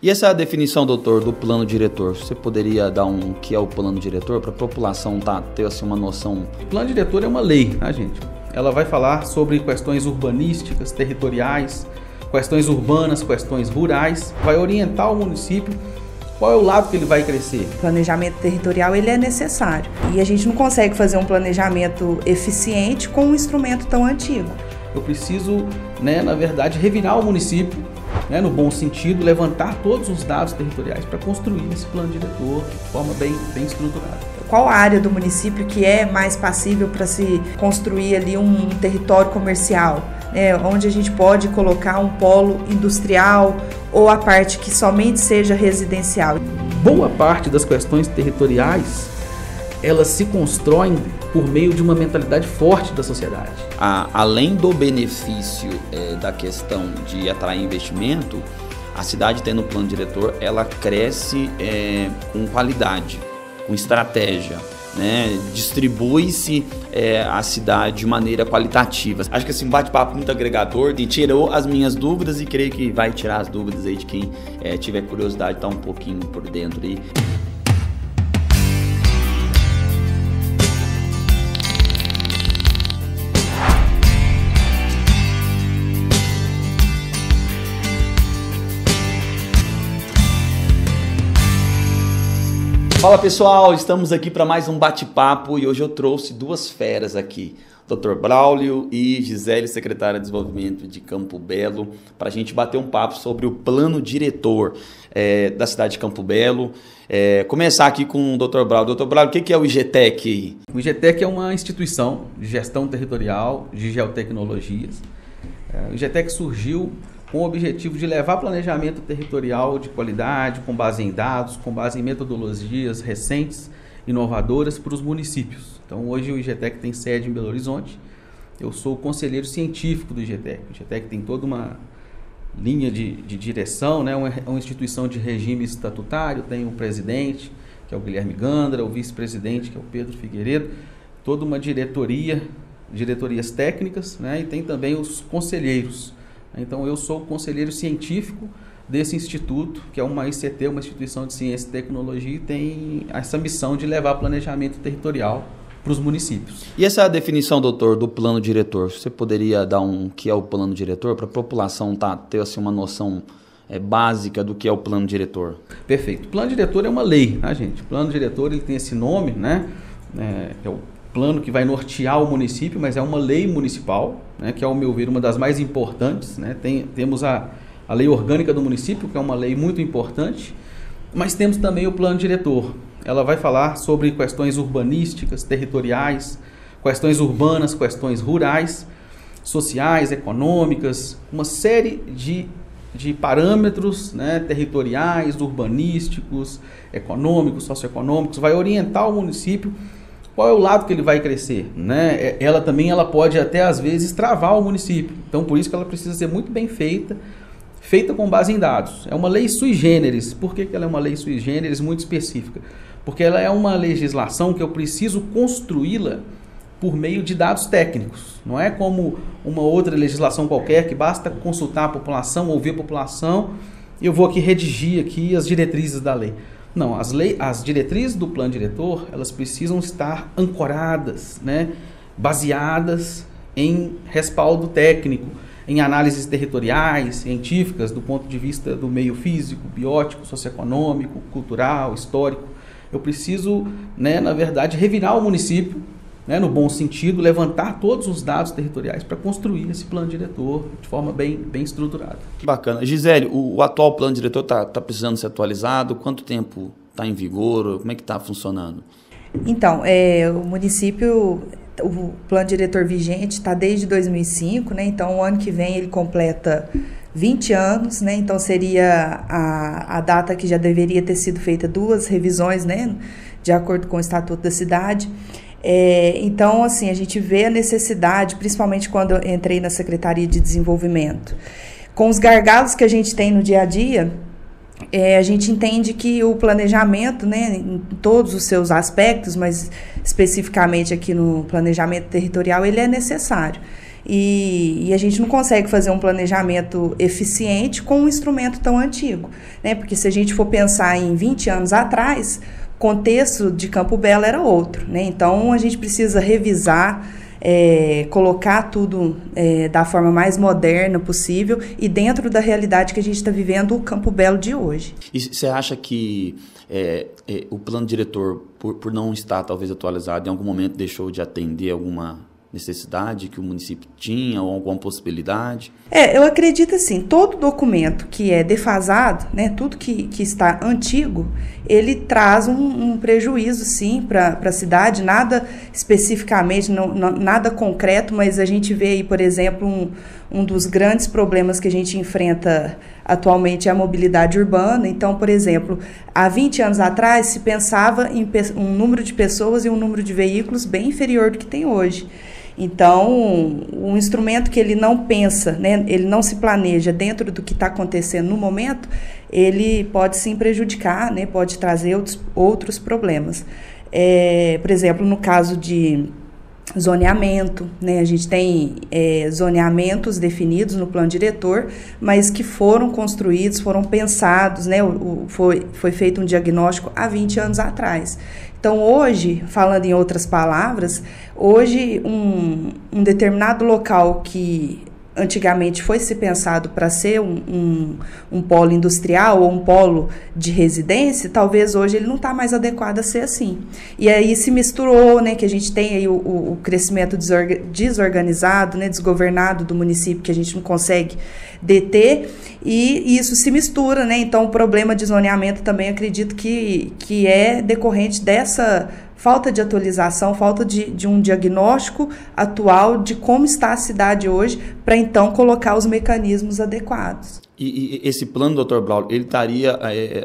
E essa definição, doutor, do plano diretor, você poderia dar o que é o plano diretor para a população ter assim, uma noção? O plano diretor é uma lei, tá, gente? Ela vai falar sobre questões urbanísticas, territoriais, questões urbanas, questões rurais, vai orientar o município qual é o lado que ele vai crescer. O planejamento territorial ele é necessário e a gente não consegue fazer um planejamento eficiente com um instrumento tão antigo. Eu preciso, na verdade, revirar o município, no bom sentido, levantar todos os dados territoriais para construir esse plano diretor de forma bem estruturada. Qual a área do município que é mais passível para se construir ali um território comercial, onde a gente pode colocar um polo industrial ou a parte que somente seja residencial? Boa parte das questões territoriais, elas se constroem por meio de uma mentalidade forte da sociedade. Além do benefício da questão de atrair investimento, a cidade tendo um plano diretor, ela cresce com qualidade, com estratégia, distribui-se a cidade de maneira qualitativa. Acho que esse bate-papo muito agregador, tirou as minhas dúvidas e creio que vai tirar as dúvidas aí de quem tiver curiosidade de estar um pouquinho por dentro aí. Fala pessoal, estamos aqui para mais um bate-papo e hoje eu trouxe duas feras aqui, Dr. Braulio e Gisele, secretária de Desenvolvimento de Campo Belo, para a gente bater um papo sobre o plano diretor da cidade de Campo Belo. Começar aqui com o Dr. Braulio. Dr. Braulio, o que é o IGTEC? O IGTEC é uma instituição de gestão territorial de geotecnologias. O IGTEC surgiu com o objetivo de levar planejamento territorial de qualidade, com base em dados, com base em metodologias recentes, inovadoras para os municípios. Então hoje o IGTEC tem sede em Belo Horizonte, eu sou o conselheiro científico do IGTEC. O IGTEC tem toda uma linha de direção, é uma instituição de regime estatutário, tem o presidente, que é o Guilherme Gandra, o vice-presidente, que é o Pedro Figueiredo, toda uma diretorias técnicas, e tem também os conselheiros. Então eu sou o conselheiro científico desse instituto, que é uma ICT, uma instituição de ciência e tecnologia, e tem essa missão de levar planejamento territorial para os municípios. E essa definição, doutor, do plano diretor, você poderia dar o que é o plano diretor para a população ter assim, uma noção básica do que é o plano diretor? Perfeito. O plano diretor é uma lei, tá, gente? O plano diretor ele tem esse nome, é o plano que vai nortear o município, mas é uma lei municipal, que é, ao meu ver, uma das mais importantes. Temos a lei orgânica do município, que é uma lei muito importante, mas temos também o plano diretor. Ela vai falar sobre questões urbanísticas, territoriais, questões urbanas, questões rurais, sociais, econômicas, uma série de parâmetros territoriais, urbanísticos, econômicos, socioeconômicos, vai orientar o município qual é o lado que ele vai crescer. Ela pode até às vezes travar o município, então por isso que ela precisa ser muito bem feita com base em dados. É uma lei sui generis. Por que ela é uma lei sui generis muito específica? Porque ela é uma legislação que eu preciso construí-la por meio de dados técnicos. Não é como uma outra legislação qualquer que basta consultar a população, ouvir a população e eu vou aqui redigir as diretrizes da lei. Não, as diretrizes do plano diretor, elas precisam estar ancoradas, baseadas em respaldo técnico, em análises territoriais, científicas, do ponto de vista do meio físico, biótico, socioeconômico, cultural, histórico. Eu preciso, na verdade, revirar o município, no bom sentido, levantar todos os dados territoriais para construir esse plano diretor de forma bem estruturada. Que bacana. Gisele, o atual plano diretor está precisando ser atualizado? Quanto tempo está em vigor? Como é que está funcionando? Então, o município, o plano diretor vigente está desde 2005, então o ano que vem ele completa 20 anos, então seria a data que já deveria ter sido feita 2 revisões, de acordo com o Estatuto da Cidade. Então, assim, a gente vê a necessidade, principalmente quando eu entrei na Secretaria de Desenvolvimento, com os gargalos que a gente tem no dia a dia, a gente entende que o planejamento, em todos os seus aspectos, mas especificamente aqui no planejamento territorial, ele é necessário. e a gente não consegue fazer um planejamento eficiente com um instrumento tão antigo, né? Porque se a gente for pensar em 20 anos atrás, o contexto de Campo Belo era outro, né? Então a gente precisa revisar, colocar tudo da forma mais moderna possível e dentro da realidade que a gente está vivendo o Campo Belo de hoje. E você acha que o plano diretor, por não estar talvez atualizado, em algum momento deixou de atender alguma necessidade que o município tinha ou alguma possibilidade? Eu acredito assim, todo documento que é defasado, né, tudo que está antigo, ele traz um prejuízo sim para a cidade, nada especificamente, nada concreto, mas a gente vê aí, por exemplo, um dos grandes problemas que a gente enfrenta atualmente é a mobilidade urbana. Então, por exemplo, há 20 anos atrás se pensava em um número de pessoas e um número de veículos bem inferior do que tem hoje. Então, um instrumento que ele não pensa, né, ele não se planeja dentro do que está acontecendo no momento, ele pode sim prejudicar, né, pode trazer outros problemas. Por exemplo, no caso de zoneamento, né, a gente tem zoneamentos definidos no plano diretor, mas que foram construídos, foram pensados, né, foi feito um diagnóstico há 20 anos atrás. Então, hoje, falando em outras palavras, hoje um determinado local que antigamente foi se pensado para ser um polo industrial ou um polo de residência, talvez hoje ele não está mais adequado a ser assim. E aí se misturou, né, que a gente tem aí o crescimento desorganizado, né, desgovernado do município, que a gente não consegue deter, e isso se mistura, né? Então o problema de zoneamento também acredito que é decorrente dessa falta de atualização, falta de um diagnóstico atual de como está a cidade hoje, para então colocar os mecanismos adequados. E esse plano, Dr. Braulio, ele estaria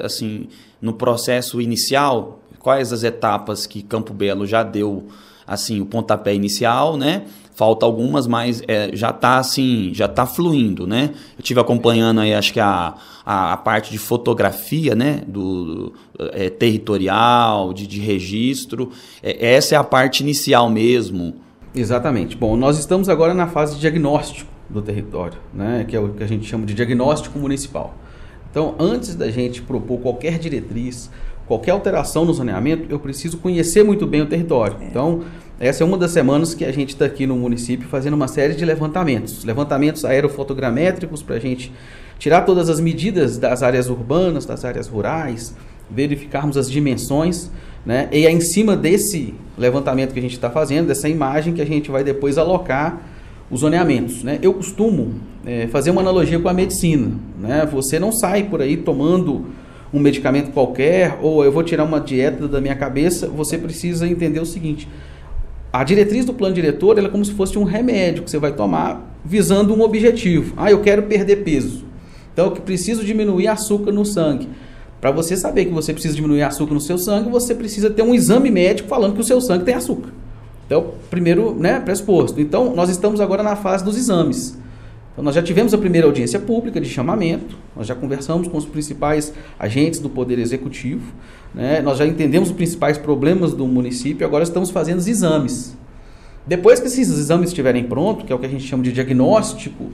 assim, no processo inicial? Quais as etapas que Campo Belo já deu assim, o pontapé inicial, né? Falta algumas, mas já está assim, já está fluindo, né? Eu estive acompanhando aí, acho que a parte de fotografia, né? Territorial, de registro. Essa é a parte inicial mesmo. Exatamente. Bom, nós estamos agora na fase de diagnóstico do território, né? Que é o que a gente chama de diagnóstico municipal. Então, antes da gente propor qualquer diretriz, qualquer alteração no zoneamento, eu preciso conhecer muito bem o território. Então, essa é uma das semanas que a gente está aqui no município fazendo uma série de levantamentos aerofotogramétricos para a gente tirar todas as medidas das áreas urbanas, das áreas rurais, verificarmos as dimensões, né? E é em cima desse levantamento que a gente está fazendo, dessa imagem, que a gente vai depois alocar os zoneamentos, né? Eu costumo fazer uma analogia com a medicina, né? Você não sai por aí tomando um medicamento qualquer, ou eu vou tirar uma dieta da minha cabeça. Você precisa entender o seguinte: a diretriz do plano diretor ela é como se fosse um remédio que você vai tomar visando um objetivo. Eu quero perder peso, então eu preciso diminuir açúcar no sangue. Para você saber que você precisa diminuir açúcar no seu sangue, você precisa ter um exame médico falando que o seu sangue tem açúcar. Então, primeiro, né, pressuposto. Então, nós estamos agora na fase dos exames. Então, nós já tivemos a primeira audiência pública de chamamento, nós já conversamos com os principais agentes do Poder Executivo, né? Nós já entendemos os principais problemas do município, agora estamos fazendo os exames. Depois que esses exames estiverem prontos, que é o que a gente chama de diagnóstico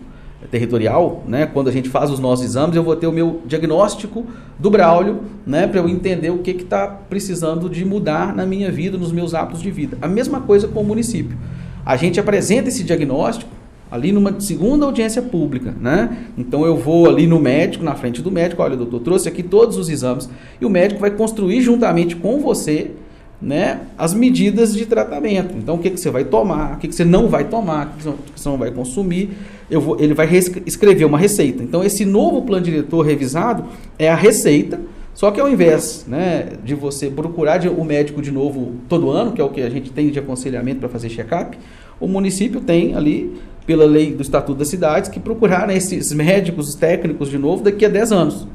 territorial, né? Quando a gente faz os nossos exames, eu vou ter o meu diagnóstico do Braulio, né? Para eu entender o que está precisando de mudar na minha vida, nos meus hábitos de vida. A mesma coisa com o município. A gente apresenta esse diagnóstico ali numa segunda audiência pública, né? Então eu vou ali no médico, na frente do médico: olha, doutor, trouxe aqui todos os exames, e o médico vai construir juntamente com você, né, as medidas de tratamento. Então o que você vai tomar, o que você não vai tomar, o que você não vai consumir. Ele vai escrever uma receita. Então esse novo plano diretor revisado é a receita, só que ao invés, né, de você procurar o médico de novo todo ano, que é o que a gente tem de aconselhamento para fazer check-up, o município tem ali, pela lei do Estatuto das Cidades, que procurar, né, esses médicos, os técnicos de novo daqui a 10 anos.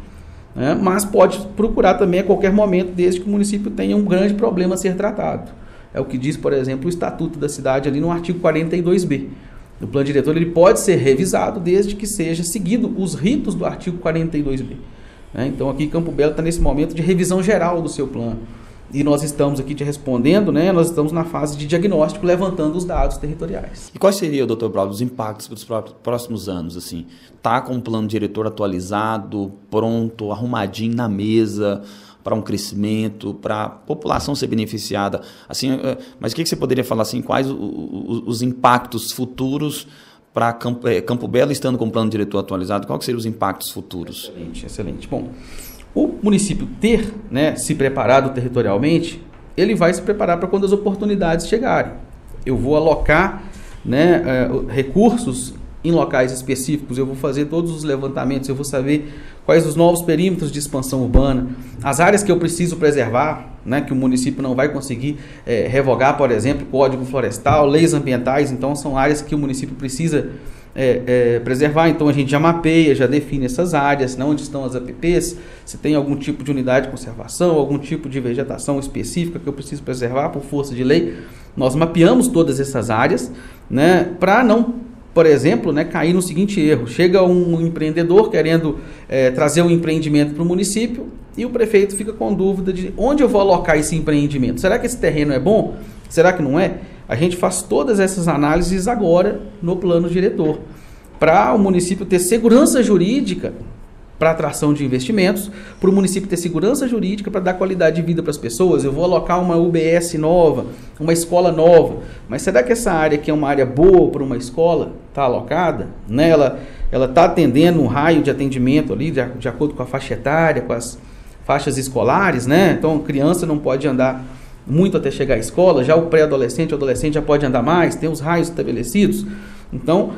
Né? Mas pode procurar também a qualquer momento, desde que o município tenha um grande problema a ser tratado. É o que diz, por exemplo, o Estatuto da Cidade ali no artigo 42B. O plano diretor ele pode ser revisado desde que seja seguido os ritos do artigo 42B. Né? Então aqui Campo Belo está nesse momento de revisão geral do seu plano. e nós estamos aqui te respondendo, né? Nós estamos na fase de diagnóstico, levantando os dados territoriais. E quais seriam, doutor Braulio, os impactos para os próximos anos? Assim, tá com um plano diretor atualizado, pronto, arrumadinho na mesa, para um crescimento, para a população ser beneficiada? Assim, mas o que você poderia falar assim? Quais os impactos futuros para Campo Belo estando com o plano diretor atualizado? Quais seriam os impactos futuros? Excelente, excelente. Bom, o município ter, né, se preparado territorialmente, ele vai se preparar para quando as oportunidades chegarem. Eu vou alocar, né, recursos em locais específicos, eu vou fazer todos os levantamentos, eu vou saber quais os novos perímetros de expansão urbana, as áreas que eu preciso preservar, né, que o município não vai conseguir revogar, por exemplo, Código Florestal, leis ambientais, então são áreas que o município precisa preservar. Então a gente já mapeia, já define essas áreas, né, onde estão as APPs, se tem algum tipo de unidade de conservação, algum tipo de vegetação específica que eu preciso preservar por força de lei. Nós mapeamos todas essas áreas, né, para não, por exemplo, né, cair no seguinte erro: chega um empreendedor querendo trazer um empreendimento para o município e o prefeito fica com dúvida de onde eu vou alocar esse empreendimento. Será que esse terreno é bom? Será que não é? A gente faz todas essas análises agora no plano diretor, para o município ter segurança jurídica para atração de investimentos, para o município ter segurança jurídica para dar qualidade de vida para as pessoas. Eu vou alocar uma UBS nova, uma escola nova, mas será que essa área aqui é uma área boa para uma escola? Está alocada? Né? Ela está atendendo um raio de atendimento ali, de acordo com a faixa etária, com as faixas escolares, né? Então a criança não pode andar muito até chegar à escola, já o pré-adolescente, o adolescente já pode andar mais, tem os raios estabelecidos. Então,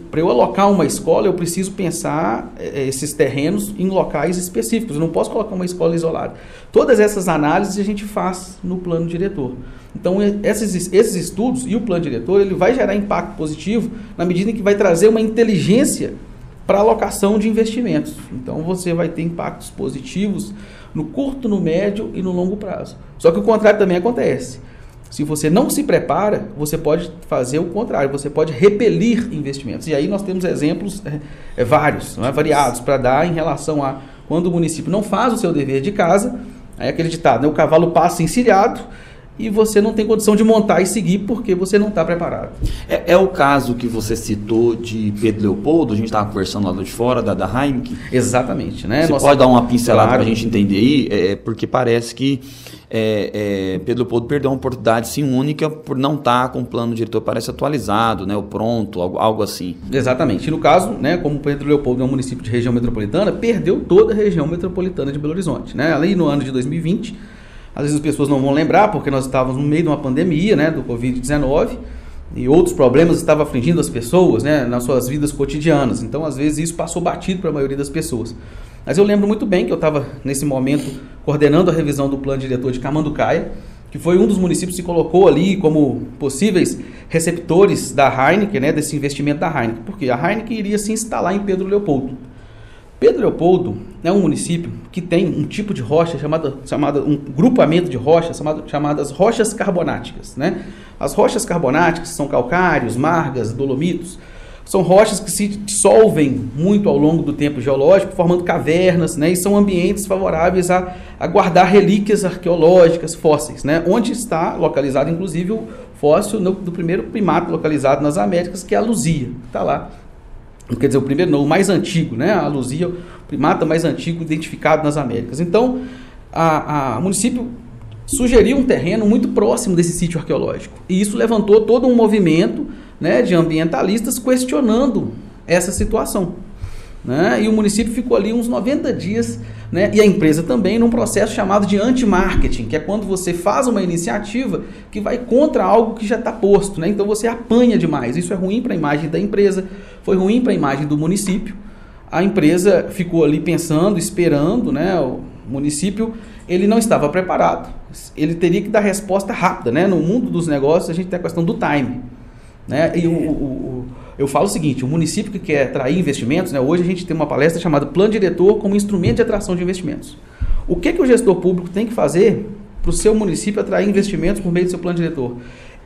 para eu alocar uma escola, eu preciso pensar esses terrenos em locais específicos. Eu não posso colocar uma escola isolada. Todas essas análises a gente faz no plano diretor. Então, esses estudos e o plano diretor, ele vai gerar impacto positivo na medida em que vai trazer uma inteligência para a alocação de investimentos. Então, você vai ter impactos positivos no curto, no médio e no longo prazo. Só que o contrário também acontece. Se você não se prepara, você pode fazer o contrário, você pode repelir investimentos. E aí nós temos exemplos vários, não é, variados, para dar em relação a quando o município não faz o seu dever de casa, aí aquele ditado, né, o cavalo passa encilhado e você não tem condição de montar e seguir porque você não está preparado. É o caso que você citou de Pedro Leopoldo, a gente estava conversando lá de fora, da Heineken. Exatamente. Né? Você pode dar uma pincelada para a gente entender aí, porque parece que Pedro Leopoldo perdeu uma oportunidade sim única por não estar com o plano diretor, parece atualizado, né, ou pronto, algo assim. Exatamente. E no caso, né, como Pedro Leopoldo é um município de região metropolitana, perdeu toda a região metropolitana de Belo Horizonte. Né? Ali no ano de 2020, às vezes as pessoas não vão lembrar, porque nós estávamos no meio de uma pandemia, né, do Covid-19, e outros problemas estavam afligindo as pessoas, né, nas suas vidas cotidianas. Então, às vezes, isso passou batido para a maioria das pessoas. Mas eu lembro muito bem que eu estava, nesse momento, coordenando a revisão do plano diretor de Camanducaia, que foi um dos municípios que se colocou ali como possíveis receptores da Heineken, né, desse investimento da Heineken. Porque a Heineken iria se instalar em Pedro Leopoldo. Pedro Leopoldo é um município que tem um tipo de rocha chamada um grupamento de rochas chamadas rochas carbonáticas. Né? As rochas carbonáticas são calcários, margas, dolomitos. São rochas que se dissolvem muito ao longo do tempo geológico, formando cavernas, né? E são ambientes favoráveis a guardar relíquias arqueológicas, fósseis, né? Onde está localizado, inclusive, o fóssil do primeiro primato localizado nas Américas, que é a luzia. Está lá. Quer dizer, o primeiro não, o mais antigo, né? A luzia, o primata mais antigo identificado nas Américas. Então, o município sugeriu um terreno muito próximo desse sítio arqueológico. E isso levantou todo um movimento, né, de ambientalistas questionando essa situação. Né? E o município ficou ali uns 90 dias, né, e a empresa também, num processo chamado de anti-marketing, que é quando você faz uma iniciativa que vai contra algo que já está posto. Né? Então você apanha demais. Isso é ruim para a imagem da empresa, foi ruim para a imagem do município. A empresa ficou ali pensando, esperando, né? O município ele não estava preparado. Ele teria que dar resposta rápida. Né? No mundo dos negócios a gente tem a questão do time. Né? E eu falo o seguinte, o município que quer atrair investimentos, né? Hoje a gente tem uma palestra chamada Plano Diretor como instrumento de atração de investimentos. O que o gestor público tem que fazer para o seu município atrair investimentos por meio do seu plano diretor?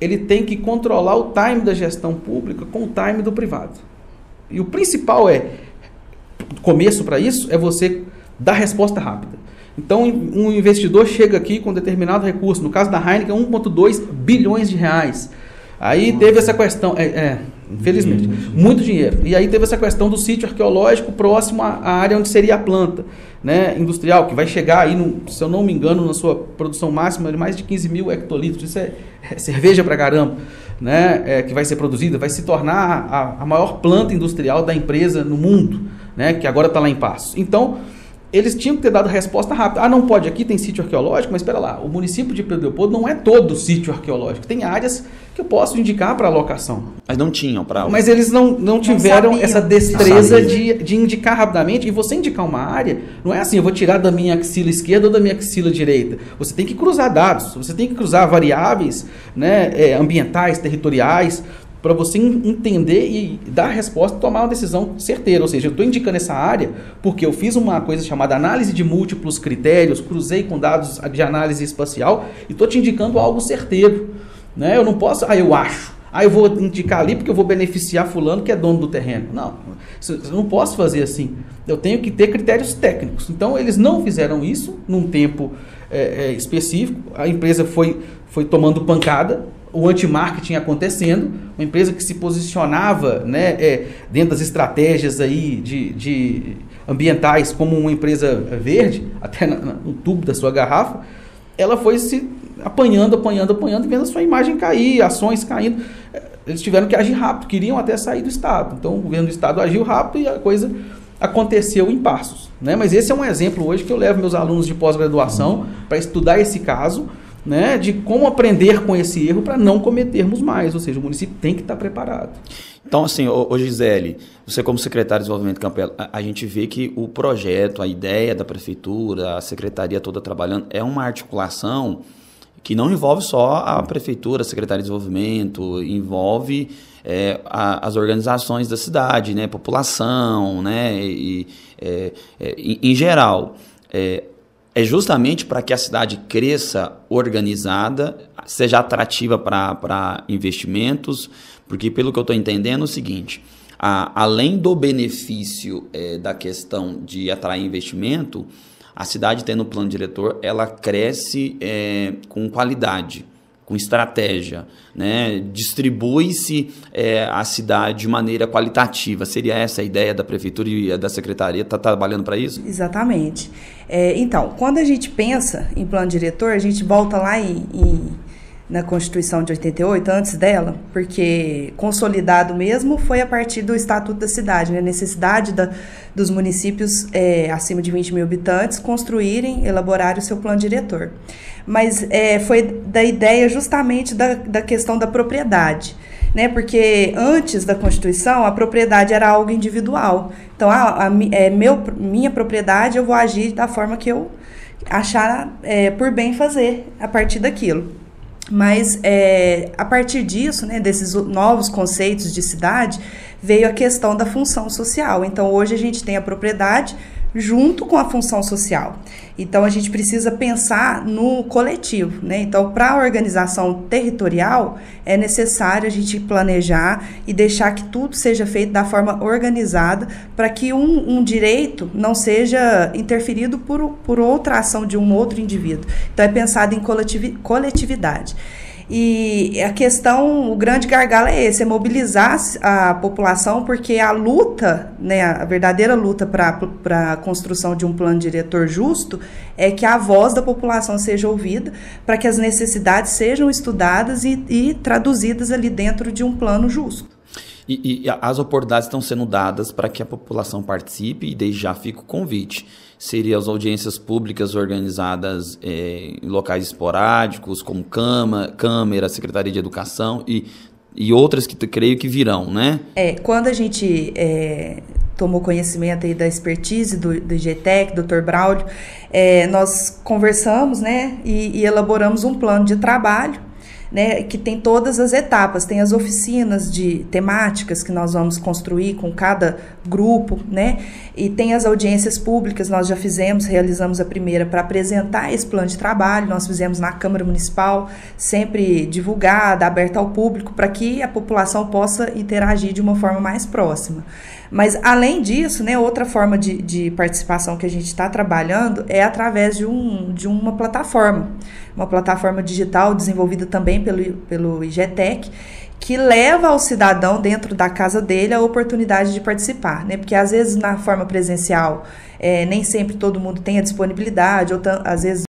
Ele tem que controlar o time da gestão pública com o time do privado. E o principal começo para isso é você dar resposta rápida. Então, um investidor chega aqui com determinado recurso, no caso da Heineken, 1,2 bilhões de reais. Aí teve essa questão, infelizmente, muito dinheiro. E aí teve essa questão do sítio arqueológico próximo à área onde seria a planta, né, industrial, que vai chegar aí, se eu não me engano, na sua produção máxima de mais de 15 mil hectolitros. Isso é cerveja pra caramba, né, que vai ser produzida, vai se tornar a maior planta industrial da empresa no mundo, né, que agora está lá em Passos. Então, eles tinham que ter dado resposta rápida. Não pode, aqui tem sítio arqueológico, mas espera lá, o município de Pedro Leopoldo não é todo sítio arqueológico. Tem áreas que eu posso indicar para alocação. Mas não tinham para... Mas eles não tiveram essa destreza de indicar rapidamente. E você indicar uma área, não é assim, eu vou tirar da minha axila esquerda ou da minha axila direita. Você tem que cruzar dados, você tem que cruzar variáveis, né, ambientais, territoriais, para você entender e dar a resposta e tomar uma decisão certeira. Ou seja, eu estou indicando essa área porque eu fiz uma coisa chamada análise de múltiplos critérios, cruzei com dados de análise espacial e estou te indicando algo certeiro. Né? Eu não posso, eu acho. Eu vou indicar ali porque eu vou beneficiar fulano que é dono do terreno. Não, eu não posso fazer assim. Eu tenho que ter critérios técnicos. Então, eles não fizeram isso num tempo específico. A empresa foi tomando pancada, o anti-marketing acontecendo, uma empresa que se posicionava, né, dentro das estratégias aí de ambientais como uma empresa verde, até no tubo da sua garrafa, ela foi se apanhando e vendo a sua imagem cair, ações caindo. Eles tiveram que agir rápido, queriam até sair do Estado. Então, o governo do Estado agiu rápido e a coisa aconteceu em Passos. Né? Mas esse é um exemplo hoje que eu levo meus alunos de pós-graduação para estudar esse caso, né, de como aprender com esse erro para não cometermos mais. Ou seja, o município tem que estar preparado. Então, assim, ô Gisele, você como secretário de Desenvolvimento Campelo, a gente vê que o projeto, a ideia da prefeitura, a secretaria toda trabalhando, é uma articulação que não envolve só a prefeitura, a secretaria de desenvolvimento, envolve as organizações da cidade, né, população, né, em geral. É justamente para que a cidade cresça organizada, seja atrativa para investimentos, porque pelo que eu estou entendendo é o seguinte, além do benefício da questão de atrair investimento, a cidade tendo um plano diretor, ela cresce com qualidade, com estratégia, né? Distribui-se a cidade de maneira qualitativa. Seria essa a ideia da prefeitura e da secretaria? Está trabalhando para isso? Exatamente. Então, quando a gente pensa em plano diretor, a gente volta lá na Constituição de 88, antes dela, porque consolidado mesmo foi a partir do Estatuto da Cidade, né? A necessidade dos municípios acima de 20 mil habitantes construírem, elaborarem o seu plano diretor. Mas foi da ideia justamente da questão da propriedade, né? Porque antes da Constituição a propriedade era algo individual. Então, minha propriedade, eu vou agir da forma que eu achar por bem fazer a partir daquilo. Mas a partir disso, né, desses novos conceitos de cidade, veio a questão da função social. Então, hoje a gente tem a propriedade junto com a função social. Então, a gente precisa pensar no coletivo, né? Então, para a organização territorial, é necessário a gente planejar e deixar que tudo seja feito da forma organizada para que um direito não seja interferido por outra ação de um outro indivíduo. Então, é pensado em coletividade. E a questão, o grande gargalo é esse, é mobilizar a população, porque a luta, né, a verdadeira luta para a construção de um plano diretor justo é que a voz da população seja ouvida, para que as necessidades sejam estudadas e traduzidas ali dentro de um plano justo. E as oportunidades estão sendo dadas para que a população participe, e desde já fica o convite. Seriam as audiências públicas organizadas em locais esporádicos, como Câmara, Secretaria de Educação e outras que creio que virão, né? Quando a gente tomou conhecimento aí da expertise do IGTEC, Dr. Braulio, nós conversamos, né, e elaboramos um plano de trabalho, né, que tem todas as etapas, tem as oficinas de temáticas que nós vamos construir com cada grupo, né, e tem as audiências públicas, nós já realizamos a primeira para apresentar esse plano de trabalho, nós fizemos na Câmara Municipal, sempre divulgada, aberta ao público, para que a população possa interagir de uma forma mais próxima. Mas, além disso, né, outra forma de participação que a gente está trabalhando é através de uma plataforma digital desenvolvida também pelo IGETEC, que leva ao cidadão dentro da casa dele a oportunidade de participar, né? Porque às vezes na forma presencial nem sempre todo mundo tem a disponibilidade, ou às vezes